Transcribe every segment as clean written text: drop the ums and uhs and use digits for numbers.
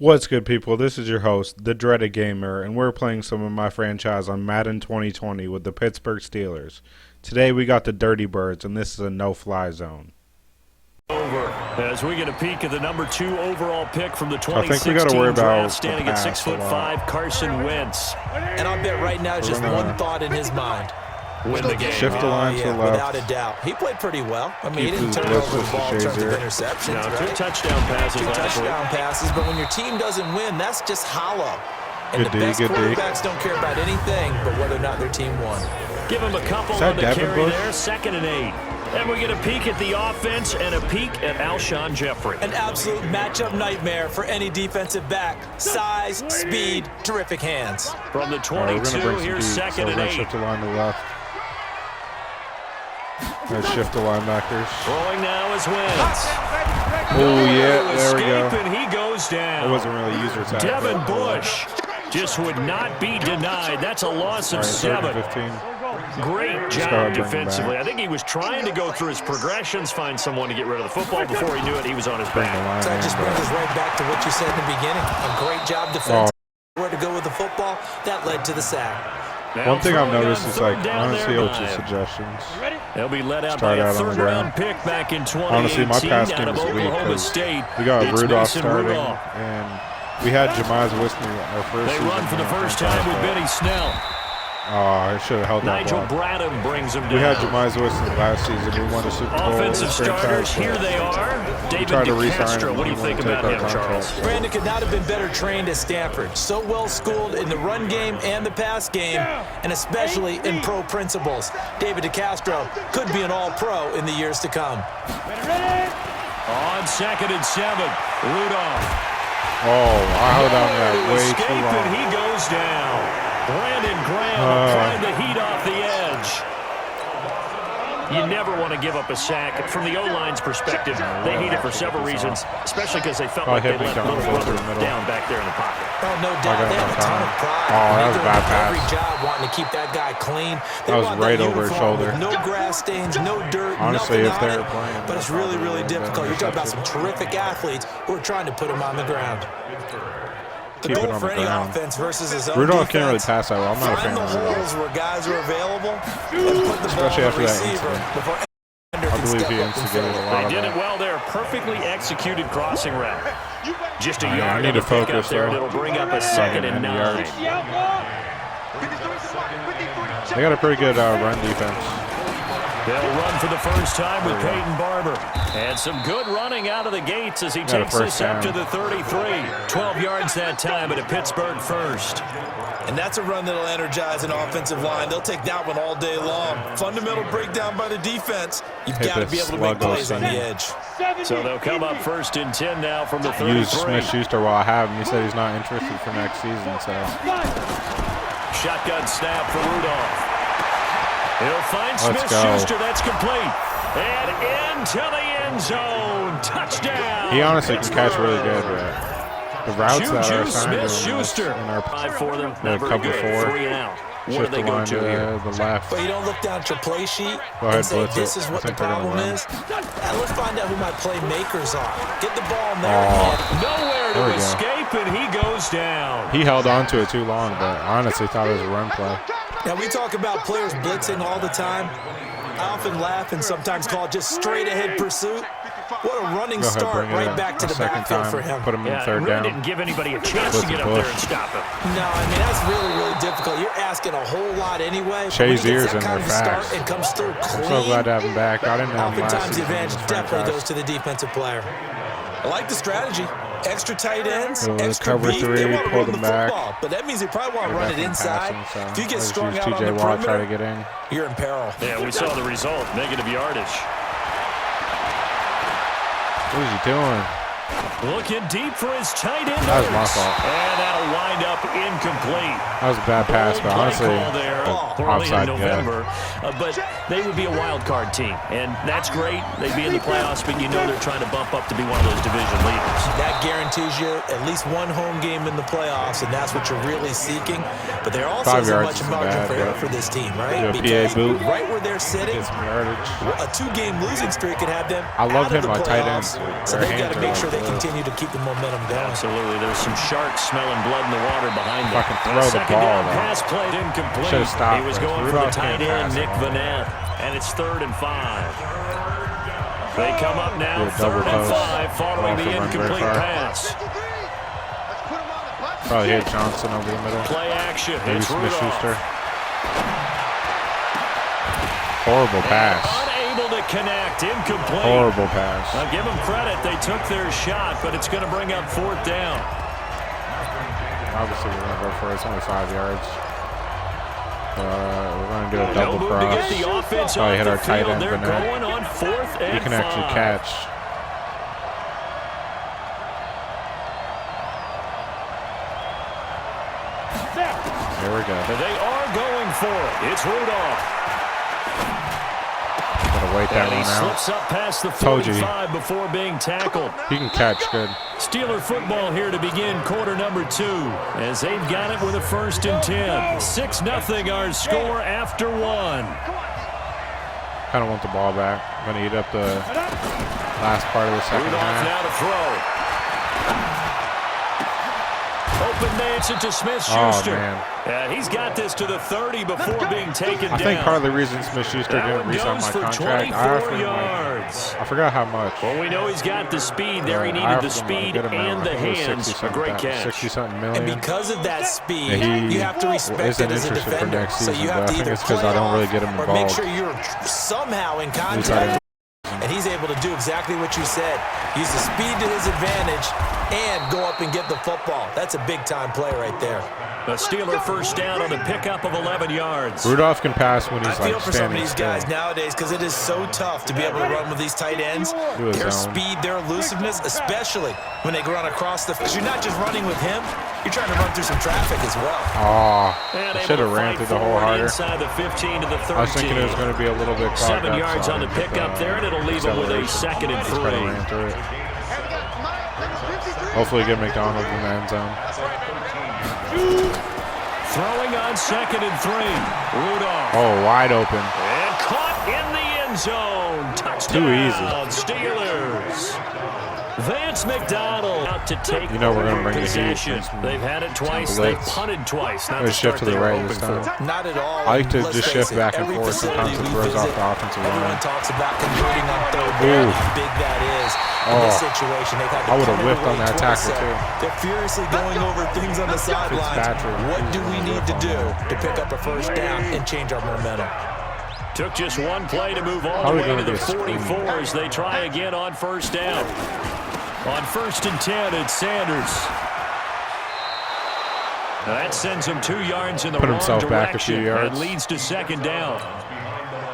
What's good, people? This is your host, the Dreaded Gamer, and we're playing some of my franchise on Madden 2020 with the Pittsburgh Steelers. Today we got the Dirty Birds, and this is a no-fly zone. Over as we get a peek at the number 2 overall pick from the 2016 I think we got to worry about draft, standing at 6'5", Carson Wentz. And I'll bet right now just one thought in his mind. Win the game. Shift the line to the left. Without a doubt. He played pretty well. I mean, he didn't turn over the ball in terms of interceptions, no, right? 2 touchdown passes. 2 touchdown passes, but when your team doesn't win, that's just hollow. And the best quarterbacks don't care about anything but whether or not their team won. Give him a couple on the carry there, 2nd and 8. And we get a peek at the offense and a peek at Alshon Jeffrey. An absolute matchup nightmare for any defensive back. Size, speed, terrific hands. From the 22, here's 2nd and 8. Shift the line to the left. Let's shift the linebackers. Throwing now is Wentz. Oh, yeah, there we go. And he goes down. It wasn't really user time. Devin Bush just would not be denied. That's a loss of 7. 15. Great job defensively. I think he was trying to go through his progressions, find someone to get rid of the football. Before he knew it, he was on his back. So that just brings us right back to what you said in the beginning. A great job defensively. Where to go with the football, that led to the sack. One thing I've noticed is, like, honestly, coach's suggestions. They'll be let out by a third-round pick back in 2018. Honestly, my pass game is weak because we got Rudolph starting, and we had Jamize Winston our first season. They run for the first time with Benny Snell. Oh, I should have held that Nigel Bradham brings him down. We had Jamize Winston last season. We won a Super Bowl. Offensive starters, here they are. David DeCastro, what do you think about him, Charles? Brandon could not have been better trained at Stanford. So well schooled in the run game and the pass game, and especially in pro principles. David DeCastro could be an all-pro in the years to come. On 2nd and 7, Rudolph. Oh, I held on to that way too long. He goes down. Brandon Graham trying to heat off the edge. You never want to give up a sack. From the O-line's perspective, they hate it for several reasons, especially because they felt like they left little brother down back there in the pocket. Oh, no doubt. They have a ton of pride. Oh, that was a bad pass. Every job wanting to keep that guy clean. That was right over his shoulder. No grass stains, no dirt, honestly, if nothing they're on it. playing, But it's really, really difficult. You're talking about some terrific athletes who are trying to put him on the ground. The goal for any offense versus his own Rudolph can't really pass that well. I'm not a fan of Rudolph. Find the holes where guys are available and put the ball especially on after the that receiver before I believe he instigated a lot of They did it that. well there. Perfectly executed crossing route. Just a yard. I need to focus there. It'll bring up a 2nd and 9. They got a pretty good run defense. They'll run for the first time with Peyton Barber. And some good running out of the gates as he takes this up to the 33. 12 yards that time at a Pittsburgh first. And that's a run that'll energize an offensive line. They'll take that one all day long. Fundamental breakdown by the defense. You've got to be able to make plays on the edge. So they'll come up 1st and 10 now from the 33. Use Smith-Schuster while I have him. He said he's not interested for next season. So shotgun snap for Rudolph. He'll find Smith-Schuster. That's complete. And into the end zone. Touchdown. He honestly can catch really good, but the routes that are assigned Smith-Schuster. in our for them. Not very good. 3 and out. What shift do they go to here? The left. But you don't look down at your play sheet Go ahead, and say blitz this it. is what the problem is. Let's find out who my playmakers are. Get the ball in their hand. Nowhere to escape, and he goes down. He held on to it too long, but I honestly thought it was a run play. Now, we talk about players blitzing all the time. I often laugh and sometimes call it just straight-ahead pursuit. What a running start right back to the backfield for him. Put him in third really down. Didn't give anybody a chance to get up there and stop him. No, I mean, that's really, really difficult. You're asking a whole lot anyway. Shay's ears and they're fast. And comes through clean. I'm so glad to have him back. I didn't know him last Oftentimes, the season. advantage definitely goes to the defensive player. I like the strategy. Extra tight ends, extra cover beat. 3, They want to pull run them the back. football, but that means they probably want to run it inside. Passing, so if you get strung out TJ on the Watt try to perimeter, get in. you're in peril. Yeah, we saw the result. Negative yardage. What is he doing? Looking deep for his tight end. That was my fault. And that'll wind up incomplete. That was a bad pass, but honestly, offside November. But they would be a wild card team, and that's great. They'd be in the playoffs, but you know they're trying to bump up to be one of those division leaders. That guarantees you at least one home game in the playoffs, and that's what you're really seeking. But there also isn't much margin for error for this team, right? Because right where they're sitting, a 2-game losing streak could have them I love out of him the on tight playoffs. ends. So they've got to make sure they continue continue to keep the momentum going. Absolutely. There's some sharks smelling blood in the water behind them. Fucking throw the Second ball, down though. pass play incomplete. Should've stopped He was this. going for the Rudolph tight can't end, pass Nick the ball. Vanette. And it's 3rd and 5. They come up now, Yeah, double 3rd and post. 5, following the Run very incomplete far. pass. Probably hit Johnson over the middle. Play action. Maybe It's Rudolph. Smith-Schuster. Horrible pass. Unable to connect. Incomplete. Horrible pass. Now give them credit. They took their shot, but it's going to bring up 4th down. Obviously, we're going to go for it. It's only 5 yards. We're going to get a double No move cross. to get the offense Probably off hit the our tight field. end, They're Vanette. going on 4th and He can 5. actually catch. Here we go. They are going for it. It's Rudolph. Gonna wait that And he one out. slips up past the Told you. 45 before being tackled. He can catch good. Steeler football here to begin quarter number 2 as they've got it with a 1st and 10. 6-0 our score after 1. Kind of want the ball back. Gonna eat up the last part of the second Rudolph half. now to throw. Open dance it to Oh, Smith-Schuster. man. And he's got this to the 30 before being taken down. I think part of the reason Smith-Schuster That didn't one re-sign goes my for contract, 24 I offered him, yards. I forgot how much. Well, we know he's got the speed there. He I needed the offered him a speed good amount. and the I think it was hands. A 60-something great catch. 60-something And million. because of that speed, And he you have to respect isn't it as a interested for defender. next So season, you but have I to think either it's 'cause play I don't really off get him or make involved. sure you're somehow in At least I contact. didn't. And he's able to do exactly what you said. Use the speed to his advantage and go up and get the football. That's a big-time play right there. The Steeler first down on the pickup of 11 yards. Rudolph can pass when I he's feel like for some of standing these still. guys nowadays because it is so tough to be able to run with these tight ends. Do his Their zone. speed, their elusiveness, especially when they run across the... Because you're not just running with him, you're trying to run through some traffic as well. Oh, And I able should have to ran fight through the hole forward harder. Inside the 15 to the 13. I was thinking it was going to be a little bit clogged 7 up, yards so on the I didn't pickup get there, and it'll leave him with a acceleration. 2nd and Just kinda 3. ran through it. Hopefully get McDonald in the end zone. Throwing on 2nd and 3. Rudolph. Oh, wide open. And caught in the end zone. Touchdown. Too easy. Steelers. Vance McDonald out to take You know we're gonna bring the heat. possession. They've had it twice. They've blitz. punted twice. Not Let's the shift start to the they were right hoping this time. for. Not at all. I like to Let's just face shift it, back and every forth. Sometimes facility it we throws off visit, the offensive everyone line. talks about converting on third down, Ooh. how big that is. In Oh. this situation, they've had to I would've punt it whipped on away that twice, tackle, so too. They're furiously going over things on the sidelines. Fitzpatrick. What do we need to do to pick up a first down and change our momentum? Took just one play to move all Probably the way to gonna the be a screen. 44 as they try again on first down. On 1st and 10, it's Sanders. Now that sends him 2 yards in the Put wrong himself direction. back a few yards. And leads to 2nd down.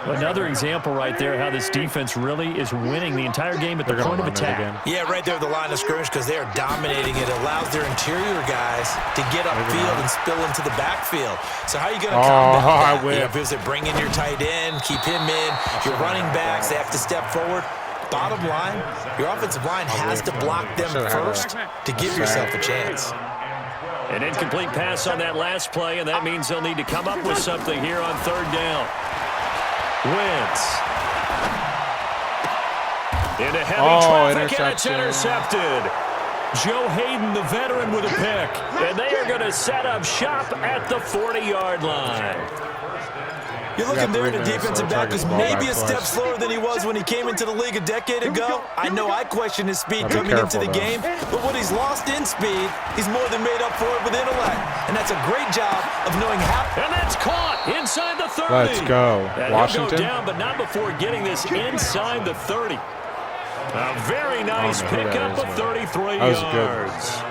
Another example right there how this defense really is winning the entire game at the They're point going of to run it attack. again. Yeah, right there at the line of scrimmage because they are dominating it. It allows their interior guys to get upfield and spill into the backfield. So how are you going to combat I that? whiffed. If it's bring in your tight end, keep him in, your running backs, they have to step forward. Bottom line, your offensive line has to block them first to give yourself a chance. An incomplete pass on that last play, and that means they'll need to come up with something here on 3rd down. Wentz. Into heavy traffic, and it's intercepted. Joe Hayden, the veteran, with a pick. And they are going to set up shop at the 40-yard line. You're looking there at a defensive back who's maybe a step slower than he was when he came into the league a decade ago. I know I questioned his speed coming into the game, but what he's lost in speed, he's more than made up for it with intellect. And that's a great job of knowing how. And that's caught inside the 30. Let's go. And Washington. he'll go down, but not before getting this inside the 30. A very nice I don't know who pickup that of is, 33 That was yards.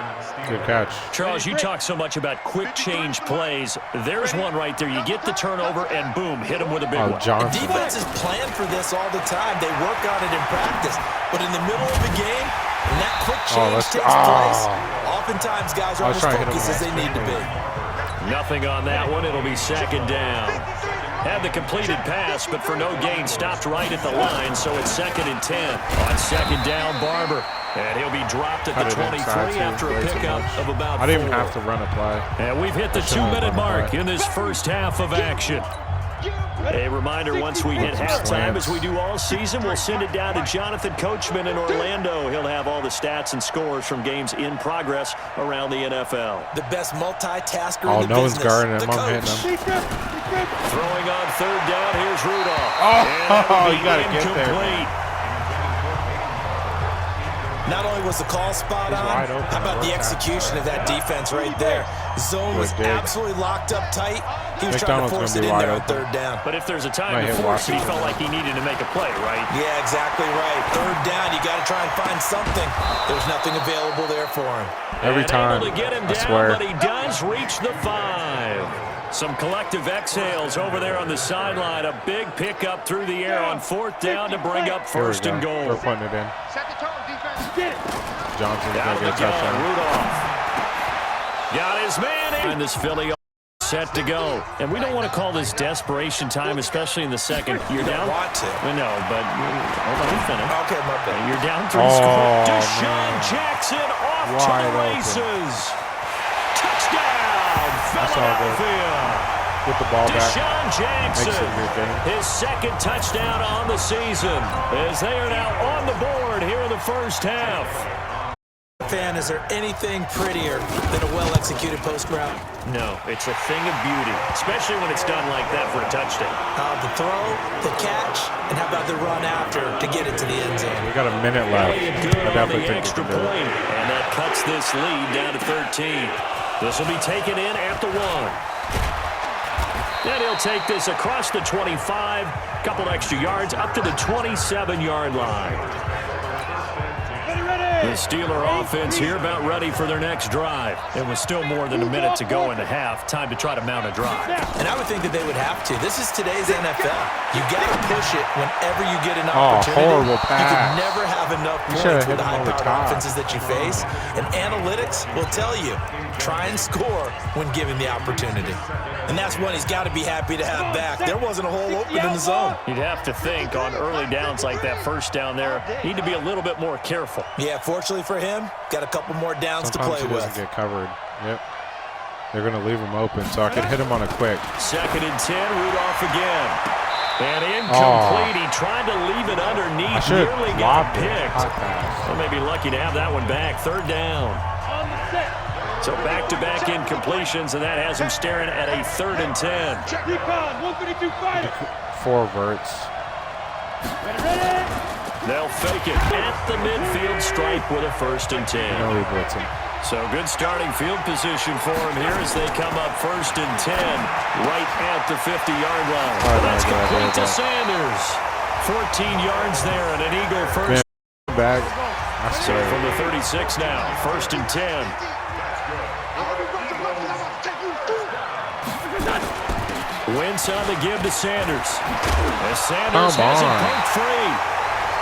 Good catch. Charles, you talk so much about quick change plays. There's one right there. You get the turnover, and boom, hit him with a big one. Johnson. Defenses plan for this all the time. They work on it in practice. But in the middle of the game, when that quick change takes place, oftentimes guys are as focused as they need to be. Nothing on that one. It'll be 2nd down. Had the completed pass, but for no gain, stopped right at the line, so it's 2nd and 10. On 2nd down, Barber. And he'll be dropped at the 23 after a pickup of about 4. I didn't even have to run a play. And we've hit the 2-minute mark in this first half of action. A reminder, once we hit halftime, as we do all season, we'll send it down to Jonathan Coachman in Orlando. He'll have all the stats and scores from games in progress around the NFL. The best multitasker in the no business. One's guarding him. The I'm coach. hitting him. Throwing on third down, here's Rudolph. Oh, you got to get there. Incomplete. Not only was the call spot on, how about the execution of that defense right there? Zone was absolutely locked up tight. He was trying to force it in there on third down. But if there's a time to force it, he felt like he needed to make a play, right? Yeah, exactly right. Third down, you got to try and find something. There's nothing available there for him. Every time, able to get him I down, swear. But he does reach the 5. Some collective exhales over there on the sideline. A big pickup through the air on fourth down to bring up first and goal. We're putting it in. Set the tone, defense. Get it. Johnson's Down going to get a touchdown. Rudolph. Got his man in. This Philly set to go. And we don't want to call this desperation time, especially in the second. You're down. Want to. No, but hold on, finish. Okay, my bad. You're down 3 scores. Deshaun man. Jackson off Wide to the open. races. Touchdown, Philadelphia. With the ball back. Deshaun Jackson, Makes it a good game. his second touchdown on the season, as they are now on the board here in the first half. Fan, is there anything prettier than a well-executed post route? No, it's a thing of beauty, especially when it's done like that for a touchdown. The throw, the catch, and how about the run after to get it to the end zone? We got a minute left. Playing good I on definitely the think we extra can do it. point, and that cuts this lead down to 13. This will be taken in at the 1. And he'll take this across the 25, couple extra yards, up to the 27-yard line. The Steeler offense here about ready for their next drive. And with still more than a minute to go in the half, time to try to mount a drive. And I would think that they would have to. This is today's NFL. You got to push it whenever you get an opportunity. Horrible pass. You can never have enough You points hit with the him over high-powered top. offenses that you face. And analytics will tell you, try and score when given the opportunity. And that's one he's got to be happy to have back. There wasn't a hole open in the zone. You'd have to think on early downs like that first down there, need to be a little bit more careful. Yeah, fortunately for him, got a couple more downs Sometimes to play he with. doesn't get covered. Yep. They're going to leave him open, so I could hit him on a quick. Second and 10, Rudolph again. And incomplete. He tried to leave it underneath. I should Nearly have got blocked it. picked. Hot pass. Well, maybe lucky to have that one back. Third down. So back-to-back incompletions, and that has him staring at a 3rd and 10. Four verts. They'll fake it at the midfield stripe with a 1st and 10. No, he blitz him. So good starting field position for him here as they come up 1st and 10 right at the 50-yard line. Oh, That's my God, complete to God. Sanders. 14 yards there and an Eagle first. Back. I So swear. from the 36 now, 1st and 10. Wentz on the give to Sanders. As Sanders has it poked free.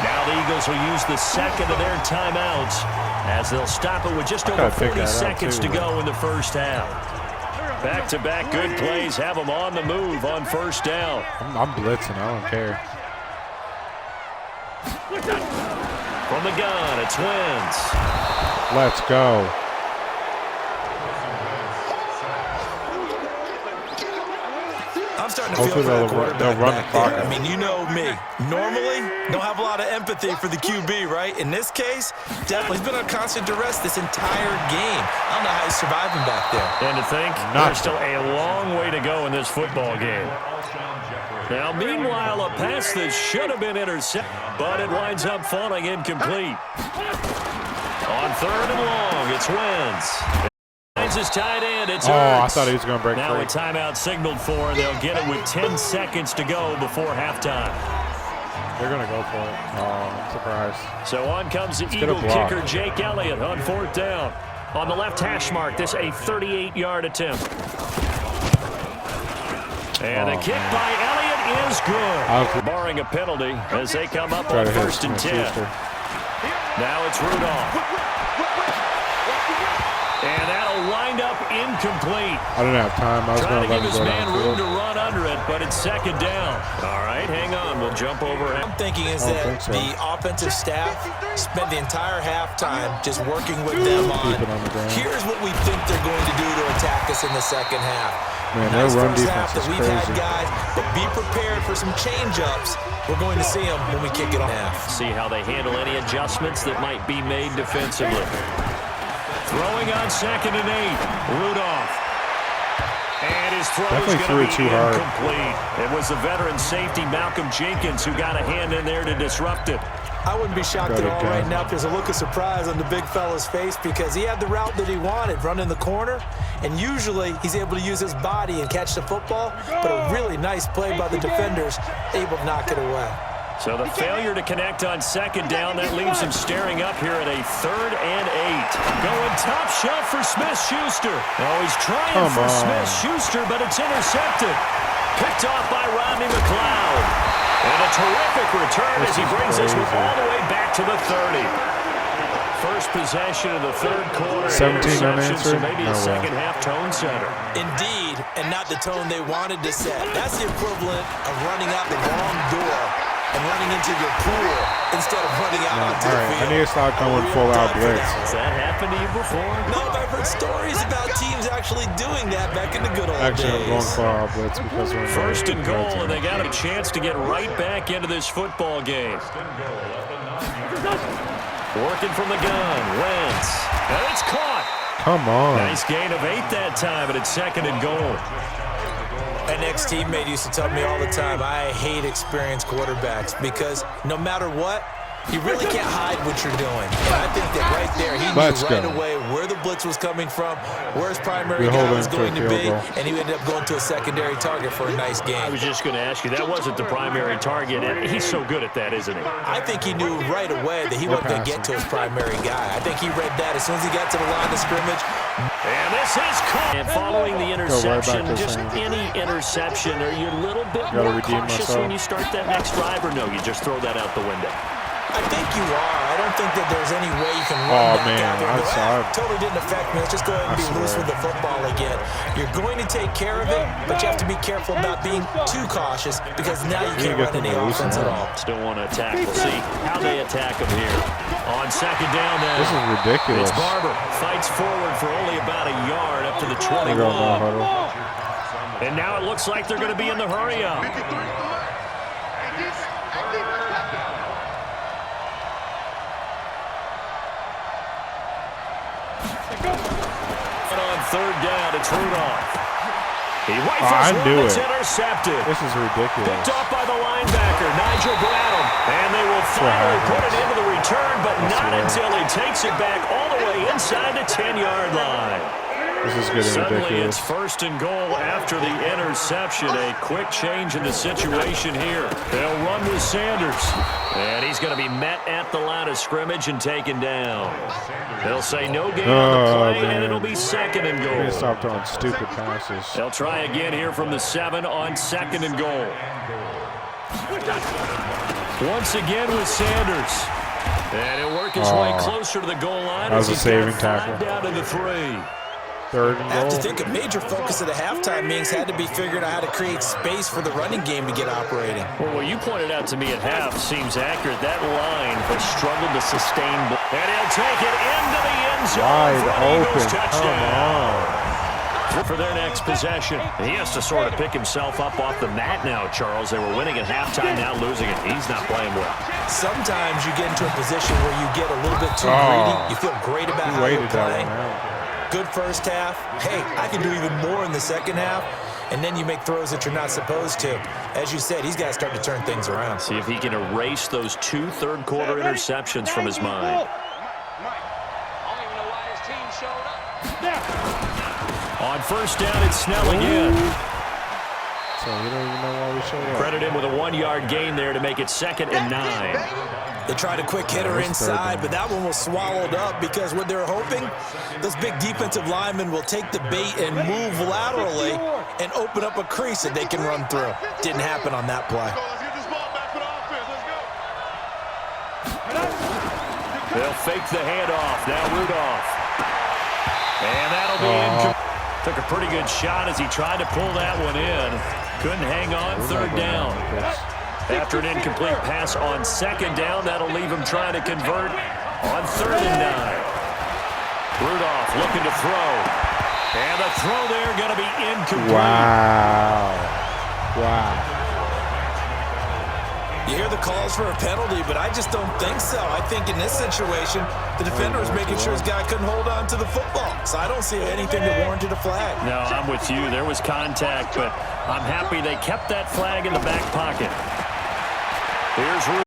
Now the Eagles will use the second of their timeouts as they'll stop it with just over 40 seconds to go in the first half. Back-to-back good plays have them on the move on 1st down. I'm blitzing. I don't care. From the gun, it's Wentz. Let's go. I'm starting to feel Hopefully for the they'll quarterback run the back clock there. out. I mean, you know me. Normally, don't have a lot of empathy for the QB, right? In this case, definitely he's been on constant duress this entire game. I don't know how he's surviving back there. And to think, there's still a long way to go in this football game. Now, meanwhile, a pass that should have been intercepted, but it winds up falling incomplete. On 3rd and long, it's Wentz. His tight end, it's Ertz. I thought he was going to break Now free. a timeout signaled for, and they'll get it with 10 seconds to go before halftime. They're going to go for it. Oh, I'm surprised. So on comes the get a Eagle block. kicker, Jake Elliott, on 4th down. On the left hash mark, this a 38-yard attempt. And the kick by Elliott is good. Barring a penalty as they come up on 1st and 10. Now it's Rudolph. And that'll wind up incomplete. I didn't have time. I was going to let him go man room to downfield. run under it, but it's second down. All right, hang on. We'll jump over. I'm thinking is that the offensive staff spent the entire halftime just working with them on here's what we think they're going to do to attack us in the second half. Man, their run defense that is we've crazy. had, guys, but be prepared for some change-ups. We're going to see them when we kick it off. See how they handle any adjustments that might be made defensively. Throwing on 2nd and 8. Rudolph. And his throw is going to be incomplete. It was the veteran safety Malcolm Jenkins who got a hand in there to disrupt it. I wouldn't be shocked at all right now if there's a look of surprise on the big fella's face because he had the route that he wanted, running the corner, and usually he's able to use his body and catch the football, but a really nice play by the defenders, able to knock it away. So the failure to connect on 2nd down, that leaves him staring up here at a 3rd and 8. Going top shelf for Smith-Schuster. Oh, he's trying for Smith-Schuster, but it's intercepted. Picked off by Rodney McLeod. And a terrific return as he brings this one all the way back to the 30. First possession of the 3rd quarter. 17 unanswered? So maybe a second half tone setter. Indeed, and not the tone they wanted to set. That's the equivalent of running out the wrong door and running into your pool instead of running out onto the field. I need to start going full out blitz. Has that happened to you before? No, but I've heard stories about teams actually doing that back in the good old days. Actually, I'm going full out blitz because we're 1st and goal, and they got a chance to get right back into this football game. Working from the gun, Wentz. And it's caught. Come on. Nice gain of 8 that time, and it's 2nd and goal. An ex-teammate used to tell me all the time, I hate experienced quarterbacks because no matter what, you really can't hide what you're doing. And I think that right there, he knew right away where the blitz was coming from, where his primary guy was going to be, and he ended up going to a secondary target for a nice game. I was just going to ask you, that wasn't the primary target, and he's so good at that, isn't he? I think he knew right away that he wasn't going to get to his primary guy. I think he read that as soon as he got to the line of scrimmage. And this is caught. And following the interception, just any interception, are you a little bit more cautious when you start that next drive, or no, you just throw that out the window? I think you are. I don't think that there's any way you can run back out there. That totally didn't affect me. Let's just go ahead and be loose with the football again. You're going to take care of it, but you have to be careful about being too cautious because now you can't run any offense at all. Still want to attack. We'll see how they attack him here. On 2nd down now. This is ridiculous. It's Barber. Fights forward for only about a yard up to the 21. And now it looks like they're going to be in the hurry-up. And on 3rd down, it's Rudolph. He rifles one, it's intercepted. This is ridiculous. Picked off by the linebacker, Nigel Bradham. And they will finally put it into the return, but not until he takes it back all the way inside the 10-yard line. This is getting Suddenly ridiculous. It's 1st and goal after the interception. A quick change in the situation here. They'll run with Sanders. And he's going to be met at the line of scrimmage and taken down. They'll say no gain on the play, and it'll be 2nd and goal. They stop throwing stupid passes. They'll try again here from the 7 on 2nd and goal. Once again with Sanders. And he'll work his way closer to the goal line. That was a saving tackle. Down to the 3. 3rd and goal. I have to think a major focus of the halftime meetings had to be figuring out how to create space for the running game to get operating. Well, what you pointed out to me at half seems accurate. That line has struggled to sustain. And he'll take it into the end zone. Wide open. Touchdown. Come on. For their next possession. He has to sort of pick himself up off the mat now, Charles. They were winning at halftime, now losing it. He's not playing well. Sometimes you get into a position where you get a little bit too greedy. You feel great about how you're playing. Good first half. Hey, I can do even more in the second half. And then you make throws that you're not supposed to. As you said, he's got to start to turn things around. See if he can erase those 2 third-quarter interceptions from his mind. On 1st down, it's Snell again. So you don't even know why we showed up. Credit him with a 1-yard gain there to make it 2nd and 9. They tried a quick hitter inside, but that one was swallowed up because what they're hoping, those big defensive linemen will take the bait and move laterally and open up a crease that they can run through. Didn't happen on that play. They'll fake the handoff. Now Rudolph. And that'll be incomplete. Took a pretty good shot as he tried to pull that one in. Couldn't hang on third down. After an incomplete pass on second down, that'll leave him trying to convert on 3rd and 9. Rudolph looking to throw. And the throw there going to be incomplete. Wow. Wow. You hear the calls for a penalty, but I just don't think so. I think in this situation, the defender was making sure his guy couldn't hold on to the football. So I don't see anything that warranted a flag. No, I'm with you. There was contact, but I'm happy they kept that flag in the back pocket. Here's Rudolph.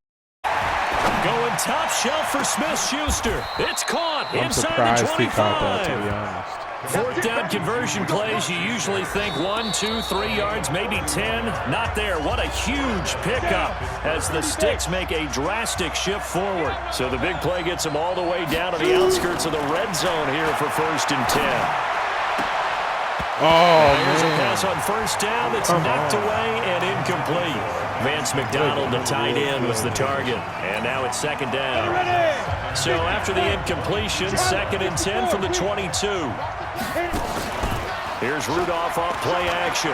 Going top shelf for Smith-Schuster. It's caught inside the 25. I'm surprised he caught that, to be honest. 4th down conversion plays, you usually think 1, 2, 3 yards, maybe 10. Not there. What a huge pickup as the Sticks make a drastic shift forward. So the big play gets them all the way down to the outskirts of the red zone here for 1st and 10. Here's a pass on 1st down that's knocked away and incomplete. Vance McDonald, the tight end, was the target. And now it's 2nd down. So after the incompletion, 2nd and 10 from the 22. Here's Rudolph off play action.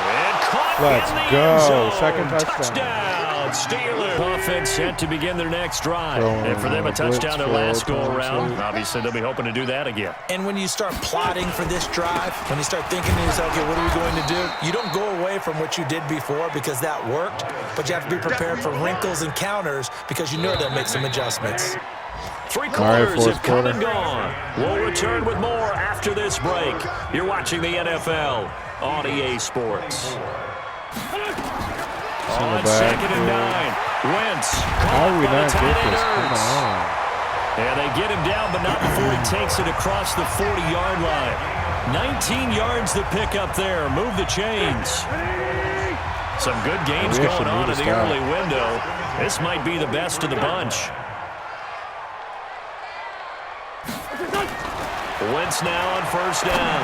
And caught in the end zone. Second touchdown. Steelers. Offense set to begin their next drive. And for them, a touchdown their last go-around. Obviously, they'll be hoping to do that again. And when you start plotting for this drive, when you start thinking to yourself, okay, what are we going to do? You don't go away from what you did before because that worked, but you have to be prepared for wrinkles and counters because you know they'll make some adjustments. 3 quarters have come and gone. We'll return with more after this break. You're watching the NFL on EA Sports. On 2nd and 9. Wentz. How are we not get this? Come on. And they get him down, but not before he takes it across the 40-yard line. 19 yards to pick up there. Move the chains. Some good games going on in the early window. This might be the best of the bunch. Wentz now on 1st down.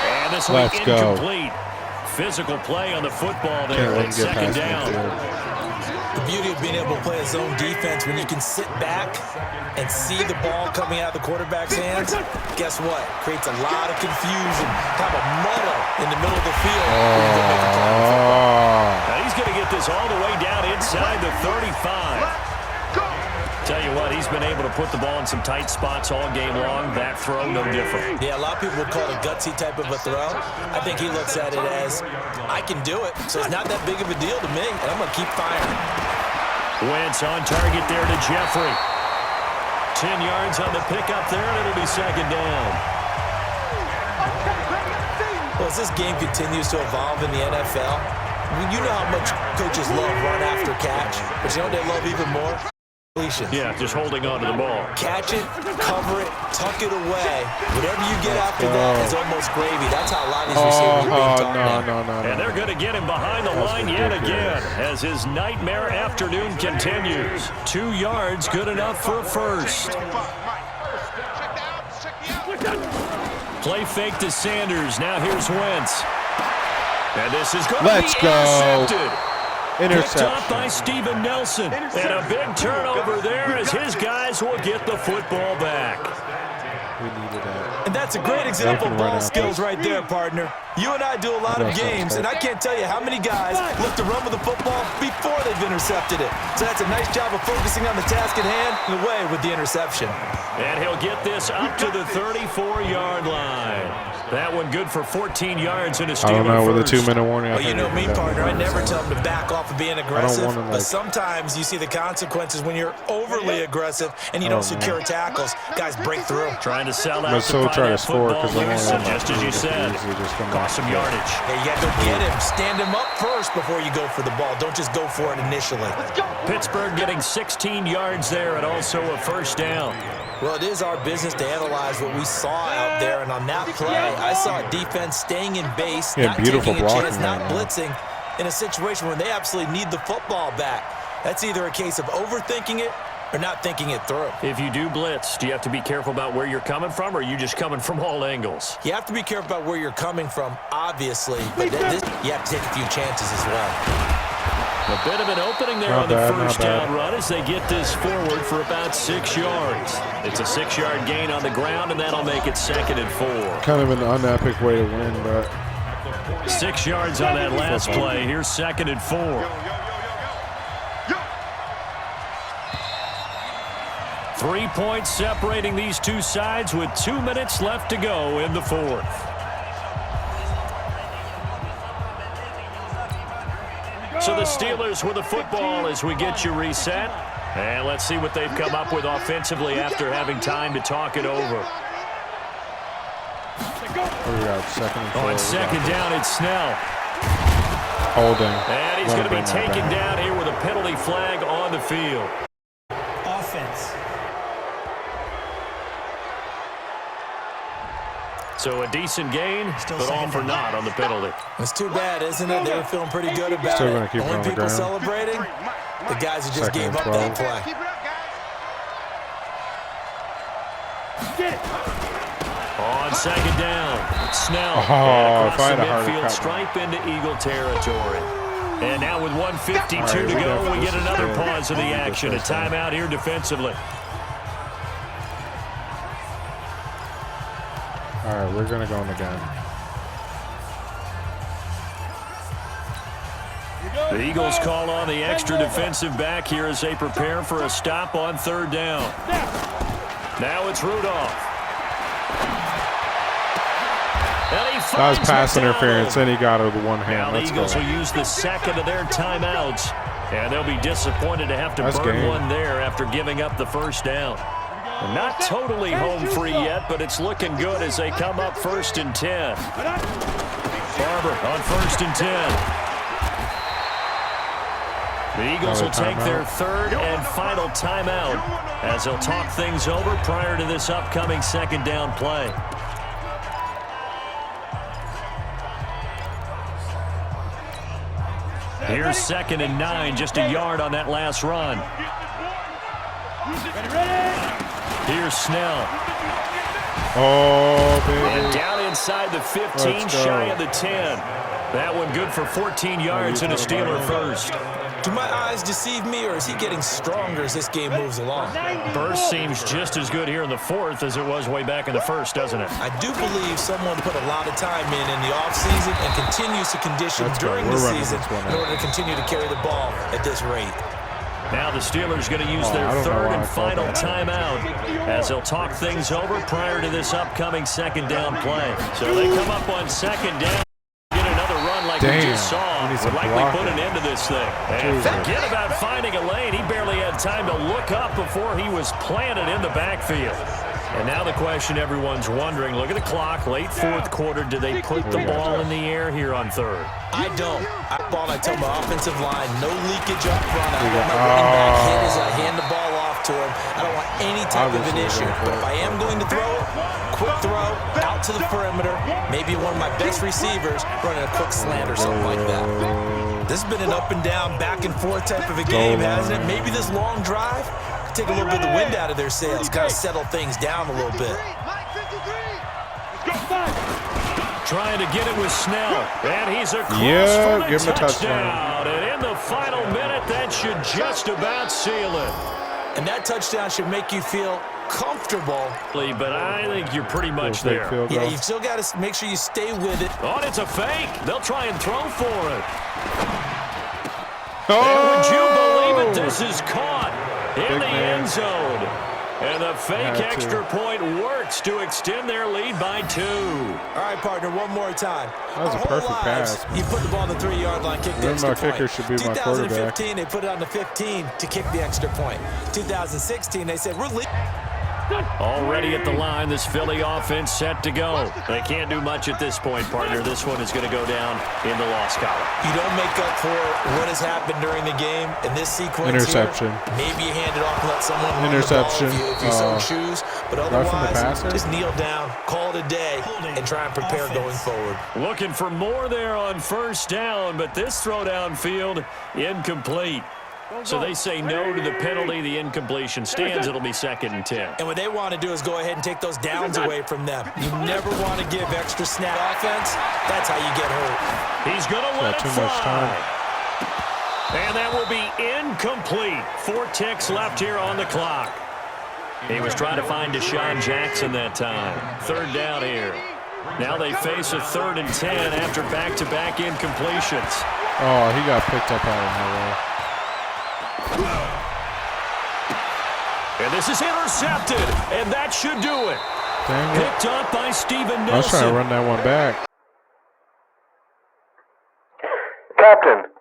And this will be incomplete. Physical play on the football there at 2nd down. The beauty of being able to play a zone defense when you can sit back and see the ball coming out of the quarterback's hands, guess what? Creates a lot of confusion, kind of a muddle in the middle of the field. Now he's going to get this all the way down inside the 35. Tell you what, he's been able to put the ball in some tight spots all game long. That throw, no different. Yeah, a lot of people would call it a gutsy type of a throw. I think he looks at it as, I can do it, so it's not that big of a deal to me, and I'm going to keep firing. Wentz on target there to Jeffrey. 10 yards on the pickup there, and it'll be 2nd down. Well, as this game continues to evolve in the NFL, you know how much coaches love run after catch, but you know what they love even more? Yeah, just holding on to the ball. Catch it, cover it, tuck it away. Whatever you get after that is almost gravy. That's how a lot of these receivers are being taught now. And they're going to get him behind the line yet again as his nightmare afternoon continues. 2 yards, good enough for a first. Play fake to Sanders. Now here's Wentz. And this is going to be intercepted. Picked up by Steven Nelson. And a big turnover there as his guys will get the football back. We needed that. And that's a great example of ball skills right there, partner. You and I do a lot of games, and I can't tell you how many guys look to run with the football before they've intercepted it. So that's a nice job of focusing on the task at hand and away with the interception. And he'll get this up to the 34-yard line. That one good for 14 yards in a Steelers. I don't know, with a 2-minute warning. Well, you know me, partner. I never tell them to back off of being aggressive. But sometimes you see the consequences when you're overly aggressive and you don't secure tackles. Guys break through. Trying to sell out still try to score because just as you said, cost some yardage. Yeah, you got to go get him. Stand him up first before you go for the ball. Don't just go for it initially. Pittsburgh getting 16 yards there and also a first down. Well, it is our business to analyze what we saw out there, and on that play, I saw a defense staying in base, not taking a chance, not blitzing, in a situation where they absolutely need the football back. That's either a case of overthinking it or not thinking it through. If you do blitz, do you have to be careful about where you're coming from, or are you just coming from all angles? You have to be careful about where you're coming from, obviously, but you have to take a few chances as well. A bit of an opening there on the first down run as they get this forward for about 6 yards. It's a 6-yard gain on the ground, and that'll make it 2nd and 4. Kind of an unepic way to win, but 6 yards on that last play. Here's 2nd and 4. Three points separating these two sides with 2 minutes left to go in the fourth. So the Steelers with the football as we get you reset. And let's see what they've come up with offensively after having time to talk it over. On 2nd down, it's Snell. Holding. And he's going to be taken down here with a penalty flag on the field. Offense. So a decent gain, but all for naught on the penalty. It's too bad, isn't it? They were feeling pretty good about Still it. gonna keep it on Only the people ground. celebrating, the guys who just gave up that play. Keep it up, guys. Get it. On 2nd down, Snell. Oh, if I across had the a harder midfield cut. stripe into Eagle territory. And now with 1:52 All right, to go, we get another good. pause of the action. A timeout here defensively. All right, we're gonna go in again. The Eagles call on the extra defensive back here as they prepare for a stop on 3rd down. Now it's Rudolph. That was pass interference, and he got it with one Now hand. the Let's Eagles go. will use the 2nd of their timeouts, and they'll be disappointed to have to That's burn game. one there after giving up the 1st down. And not totally home free yet, but it's looking good as they come up 1st and 10. Barber on 1st and 10. The Eagles will take their 3rd and final timeout as they'll talk things over prior to this upcoming 2nd down play. Here's 2nd and 9, just a yard on that last run. Here's Snell. Oh, baby. And down inside the 15, shy of the 10. That one good for 14 yards and a Steeler first. Do my eyes deceive me, or is he getting stronger as this game moves along? Burst seems just as good here in the 4th as it was way back in the 1st, doesn't it? I do believe someone put a lot of time in the offseason and continues to condition during the season in order to continue to carry the ball at this rate. Now the Steelers going to use their 3rd and final timeout as they'll talk things over prior to this upcoming 2nd down play. So they come up on 2nd down. Get another run like we just saw. Would likely put an end to this thing. And forget about finding a lane. He barely had time to look up before he was planted in the backfield. And now the question everyone's wondering, look at the clock, late 4th quarter, do they put the ball in the air here on 3rd? I don't. I tell my offensive line, no leakage up front. I want my running back hit as I hand the ball off to him. I don't want any type of an issue. But if I am going to throw it, quick throw, out to the perimeter, maybe one of my best receivers running a quick slant or something like that. This has been an up and down, back and forth type of a game, hasn't it? Maybe this long drive could take a little bit of the wind out of their sails, kind of settle things down a little bit. Trying to get it with Snell, and he's across Yeah, for the give him a touchdown. And in the final minute, that should just about seal it. And that touchdown should make you feel comfortable. But I think you're pretty much there. Yeah, you've still got to make sure you stay with it. Oh, and it's a fake. They'll try and throw for it. Oh! And would you believe it? This is caught in the end zone. And the fake extra point works to extend their lead by 2. All right, partner, one more time. That was a perfect pass. You put the ball on the 3-yard line, kick the extra point. Kicker should be my quarterback. 2015, they put it on the 15 to kick the extra point. 2016, they said, we're leaving. Already at the line, this Philly offense set to go. They can't do much at this point, partner. This one is going to go down in the loss column. You don't make up for what has happened during the game in this sequence. Interception. Here. Maybe you hand it off and let someone run Interception. the ball if you so choose. But otherwise, just kneel down, call it a day, and try and prepare going forward. Looking for more there on 1st down, but this throw downfield incomplete. So they say no to the penalty. The incompletion stands. It'll be 2nd and 10. And what they want to do is go ahead and take those downs away from them. You never want to give extra snap offense. That's how you get hurt. He's going to let it fly. And that will be incomplete. 4 ticks left here on the clock. He was trying to find Deshaun Jackson that time. 3rd down here. Now they face a 3rd and 10 after back-to-back incompletions. Oh, he got picked up out of nowhere. And this is intercepted, and that should do it. Dang it. Picked up by Steven Nelson. I was trying to run that one back.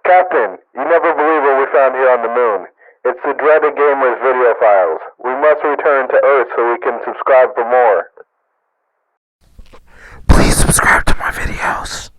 Captain, you never believe what we found here on the moon. It's the Dreaded Gamer's video files. We must return to Earth so we can subscribe for more. Please subscribe to my videos.